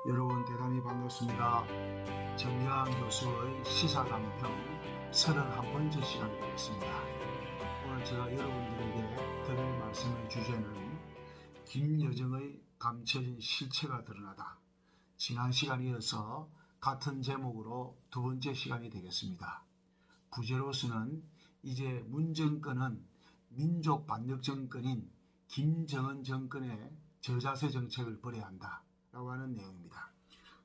여러분 대단히 반갑습니다. 정여한 교수의 시사강평 31번째 시간이 되겠습니다. 오늘 제가 여러분들에게 드릴 말씀의 주제는 김여정의 감춰진 실체가 드러나다. 지난 시간에 이어서 같은 제목으로 두 번째 시간이 되겠습니다. 부제로서는 이제 문 정권은 민족 반역 정권인 김정은 정권의 저자세 정책을 버려야 한다 라고 하는 내용입니다.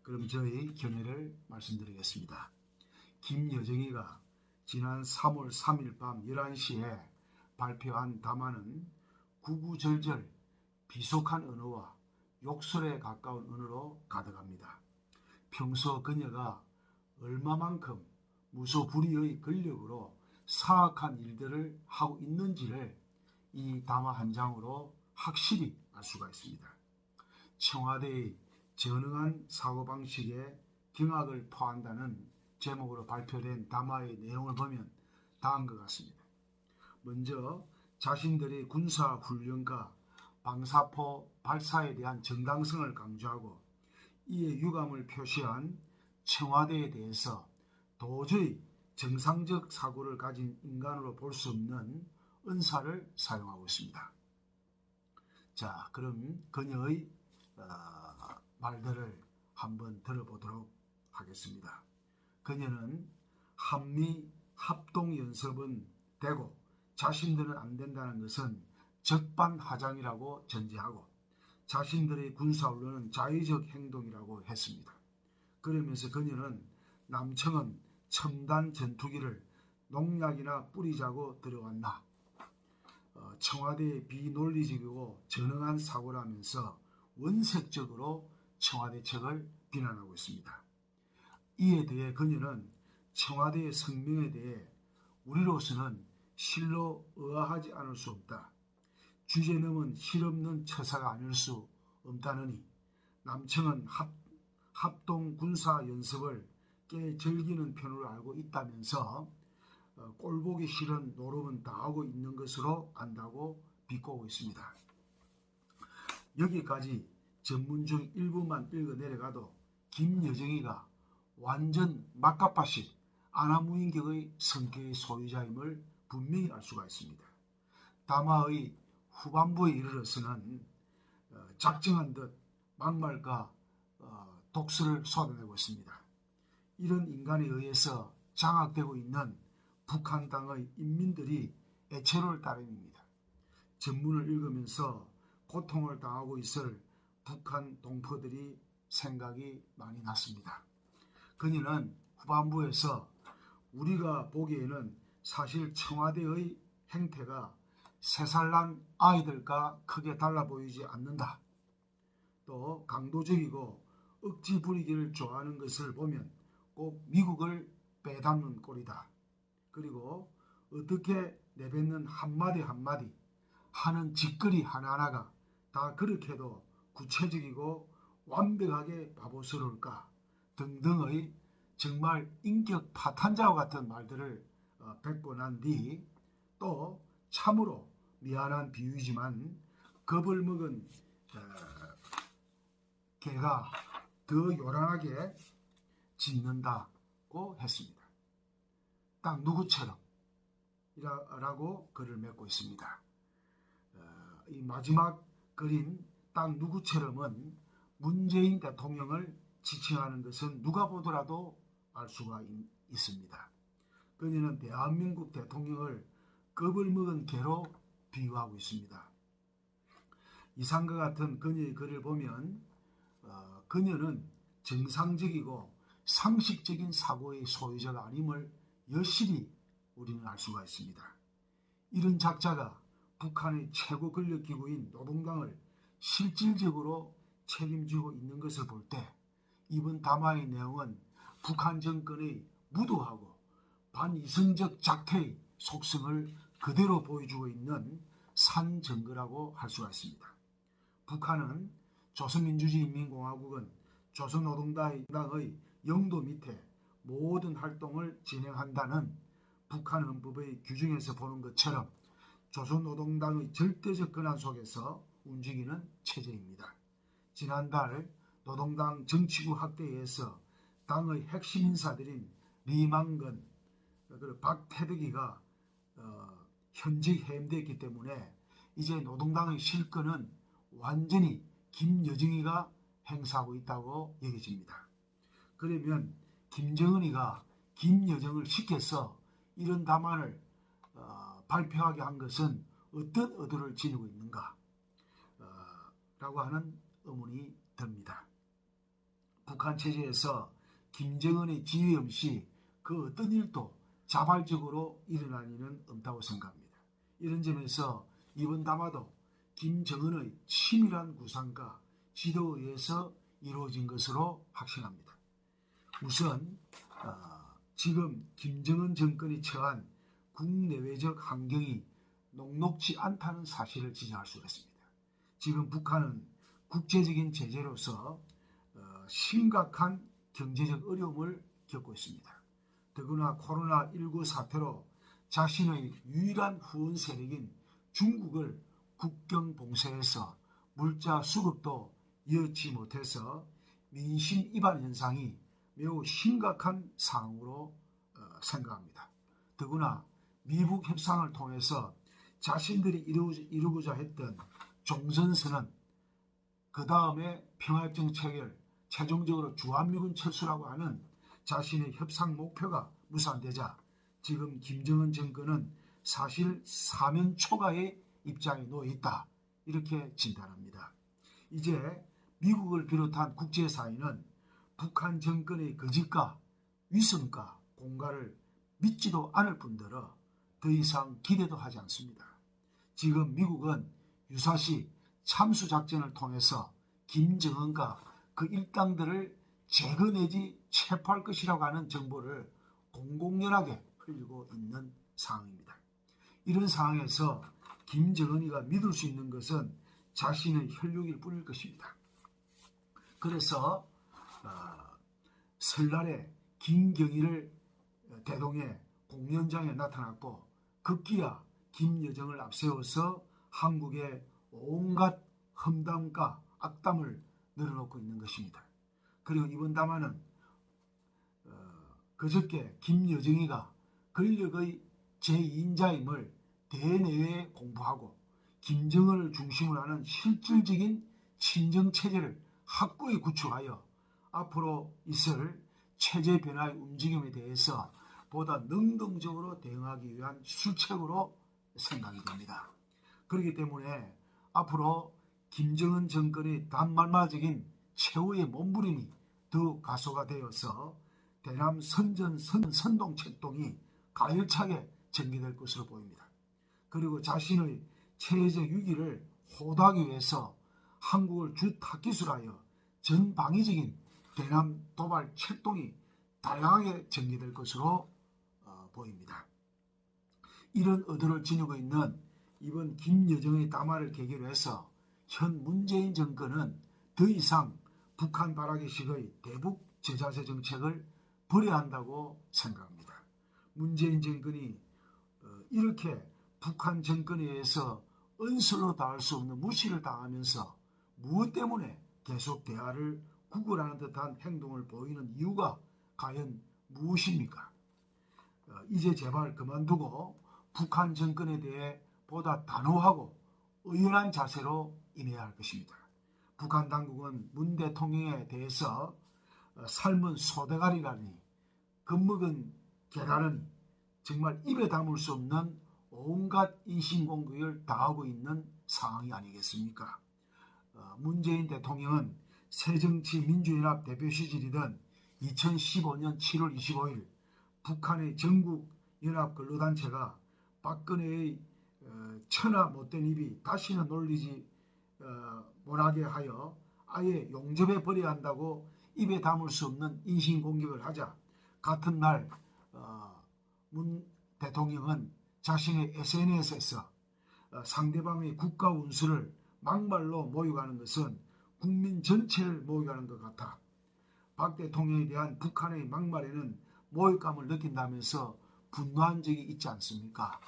그럼 저희 견해를 말씀드리겠습니다. 김여정이가 지난 3월 3일 밤 11시에 발표한 담화는 구구절절 비속한 언어와 욕설에 가까운 언어로 가득합니다. 평소 그녀가 얼마만큼 무소불위의 권력으로 사악한 일들을 하고 있는지를 이 담화 한 장으로 확실히 알 수가 있습니다. 청와대의 전능한 사고방식에 경악을 토한다는 제목으로 발표된 담화의 내용을 보면 다음과 같습니다. 먼저 자신들의 군사훈련과 방사포 발사에 대한 정당성을 강조하고 이에 유감을 표시한 청와대에 대해서 도저히 정상적 사고를 가진 인간으로 볼 수 없는 언사를 사용하고 있습니다. 자, 그럼 그녀의 말들을 한번 들어보도록 하겠습니다. 그녀는 한미 합동연습은 되고 자신들은 안 된다는 것은 적반하장이라고 전제하고 자신들의 군사훈련은 자의적 행동이라고 했습니다. 그러면서 그녀는 남청은 첨단 전투기를 농약이나 뿌리자고 들어왔나 청와대의 비논리적이고 전능한 사고라면서 원색적으로 청와대 측을 비난하고 있습니다. 이에 대해 그녀는 청와대의 성명에 대해 우리로서는 실로 의아하지 않을 수 없다. 주제넘은 실없는 처사가 아닐 수 없다느니 남청은 합동군사연습을 꽤 즐기는 편으로 알고 있다면서 꼴보기 싫은 노름은 다 하고 있는 것으로 안다고 비꼬고 있습니다. 여기까지 전문중 일부만 읽어 내려가도 김여정이가 완전 막가파식 아나무인격의 성격의 소유자임을 분명히 알 수가 있습니다. 담화의 후반부에 이르러서는 작정한 듯 막말과 독설을 쏟아내고 있습니다. 이런 인간에 의해서 장악되고 있는 북한 땅의 인민들이 애처로울 따름입니다. 전문을 읽으면서 고통을 당하고 있을 북한 동포들이 생각이 많이 났습니다. 그녀는 후반부에서 우리가 보기에는 사실 청와대의 행태가 3살 난 아이들과 크게 달라 보이지 않는다. 또 강도적이고 억지 부리기를 좋아하는 것을 보면 꼭 미국을 빼닮는 꼴이다. 그리고 어떻게 내뱉는 한마디 한마디 하는 짓거리 하나하나가 다 그렇게도 구체적이고 완벽하게 바보스러울까 등등의 정말 인격 파탄자와 같은 말들을 뱉고 난 뒤 또 참으로 미안한 비유이지만 겁을 먹은 개가 더 요란하게 짖는다고 했습니다. 딱 누구처럼 이라고 글을 맺고 있습니다. 이 마지막 글인 딱 누구처럼은 문재인 대통령을 지칭하는 것은 누가 보더라도 알 수가 있습니다. 그녀는 대한민국 대통령을 겁을 먹은 개로 비유하고 있습니다. 이상과 같은 그녀의 글을 보면 그녀는 정상적이고 상식적인 사고의 소유자가 아님을 여실히 우리는 알 수가 있습니다. 이런 작자가 북한의 최고 권력기구인 노동당을 실질적으로 책임지고 있는 것을 볼 때 이번 담화의 내용은 북한 정권의 무도하고 반이성적 작태의 속성을 그대로 보여주고 있는 산증거라고 할 수가 있습니다. 북한은 조선민주주의인민공화국은 조선노동당의 영도 밑에 모든 활동을 진행한다는 북한 헌법의 규정에서 보는 것처럼 조선노동당의 절대적 권한 속에서 움직이는 체제입니다. 지난달 노동당 정치구 확대에서 당의 핵심 인사들인 리망건 그리고 박태덕이가 현직 해임되었기 때문에 이제 노동당의 실권은 완전히 김여정이가 행사하고 있다고 여겨집니다. 그러면 김정은이가 김여정을 시켜서 이런 담화를 발표하게 한 것은 어떤 의도를 지니고 있는가 라고 하는 의문이 듭니다. 북한 체제에서 김정은의 지휘 없이 그 어떤 일도 자발적으로 일어날 일은 없다고 생각합니다. 이런 점에서 이번 담화도 김정은의 치밀한 구상과 지도에 의해서 이루어진 것으로 확신합니다. 우선 지금 김정은 정권이 처한 국내외적 환경이 녹록지 않다는 사실을 지적할 수가 있습니다. 지금 북한은 국제적인 제재로서 심각한 경제적 어려움을 겪고 있습니다. 더구나 코로나19 사태로 자신의 유일한 후원 세력인 중국을 국경 봉쇄해서 물자 수급도 이어지 못해서 민심 위반 현상이 매우 심각한 상황으로 생각합니다. 더구나 미북 협상을 통해서 자신들이 이루고자 했던 종전선언, 그 다음에 평화협정 체결, 최종적으로 주한미군 철수라고 하는 자신의 협상 목표가 무산되자 지금 김정은 정권은 사실 사면 초과의 입장에 놓여 있다, 이렇게 진단합니다. 이제 미국을 비롯한 국제사회는 북한 정권의 거짓과 위선과 공갈을 믿지도 않을 뿐더러 더 이상 기대도 하지 않습니다. 지금 미국은 유사시 참수작전을 통해서 김정은과 그 일당들을 제거 내지 체포할 것이라고 하는 정보를 공공연하게 흘리고 있는 상황입니다. 이런 상황에서 김정은이가 믿을 수 있는 것은 자신의 혈육일 뿐일 것입니다. 그래서 설날에 김경일을 대동해 공연장에 나타났고 급기야 김여정을 앞세워서 한국의 온갖 험담과 악담을 늘어놓고 있는 것입니다. 그리고 이번 담화는 그저께 김여정이가 권력의 제2인자임을 대내외에 공부하고 김정은을 중심으로 하는 실질적인 친정체제를 확고히 구축하여 앞으로 있을 체제 변화의 움직임에 대해서 보다 능동적으로 대응하기 위한 수책으로 생각이 됩니다. 그렇기 때문에 앞으로 김정은 정권의 단말마적인 최후의 몸부림이 더 가소화되어서 대남 선동책동이 가열차게 전개될 것으로 보입니다. 그리고 자신의 체제적 위기를 호도하기 위해서 한국을 주타깃으로 전방위적인 대남 도발 책동이 다양하게 전개될 것으로 보입니다. 이런 의도를 지니고 있는 이번 김여정의 담화를 계기로 해서 현 문재인 정권은 더 이상 북한 바라기식의 대북 저자세 정책을 버려야 한다고 생각합니다. 문재인 정권이 이렇게 북한 정권에 의해서 언설로 다할 수 없는 무시를 당하면서 무엇 때문에 계속 대화를 구걸하는 듯한 행동을 보이는 이유가 과연 무엇입니까? 이제 제발 그만두고 북한 정권에 대해 보다 단호하고 의연한 자세로 임해야 할 것입니다. 북한 당국은 문 대통령에 대해서 삶은 소대가리라니 겁먹은 개라는 정말 입에 담을 수 없는 온갖 인신공격을 당하고 있는 상황이 아니겠습니까? 문재인 대통령은 새정치민주연합 대표시절이던 2015년 7월 25일 북한의 전국연합근로단체가 박근혜의 천하 못된 입이 다시는 놀리지 못하게 하여 아예 용접해 버려야 한다고 입에 담을 수 없는 인신공격을 하자 같은 날 문 대통령은 자신의 SNS에서 상대방의 국가 운수를 막말로 모욕하는 것은 국민 전체를 모욕하는 것 같아 박 대통령에 대한 북한의 막말에는 모욕감을 느낀다면서 분노한 적이 있지 않습니까?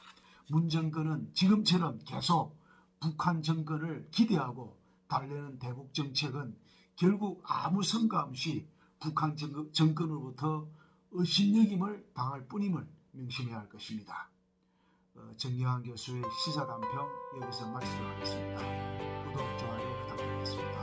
문 정권은 지금처럼 계속 북한 정권을 기대하고 달래는 대북 정책은 결국 아무 성과 없이 북한 정권으로부터 의심여김을 당할 뿐임을 명심해야 할 것입니다. 정경환 교수의 시사단평 여기서 마치도록 하겠습니다. 구독, 좋아요 부탁드리겠습니다.